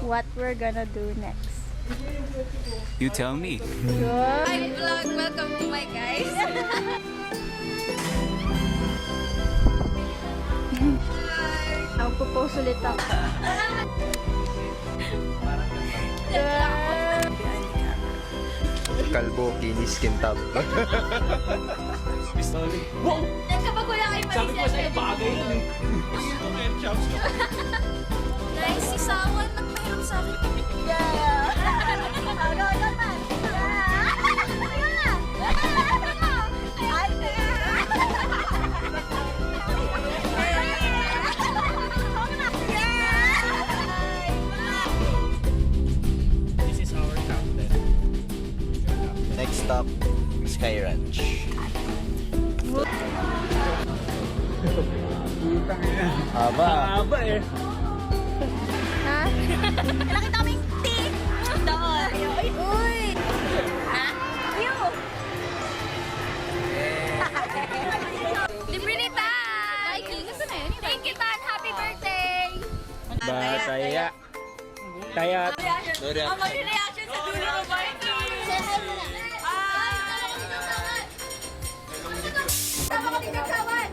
what we're gonna do next. You tell me. Hi vlog! Welcome to my guys! I'll propose ulit ako. Kalbo, kinis, kintab. Wow! Nagkabag wala kayo Sabi ko sa'yo, bagay yun eh. Guys, si Sawan nagpahiram sa akin. Yeah! Go naman! This is our captain. Next stop, Sky Ranch. Haba. Haba eh. Ha? Nakita kaming teeth! Doon! Uy! Ha? You! Libre ni Tay! Thank you, Tan! Happy birthday! Bataya. Taya. Ang mag-reaction sa dulo ng birthday! Tama kami kagsawan!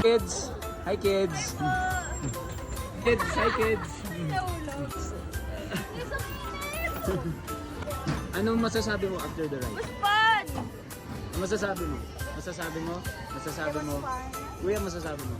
Kids. Hi kids. Kids. Hi kids. Anong masasabi mo after the ride? Fun! Ano masasabi mo? Masasabi mo? Masasabi mo? Kuya, masasabi mo?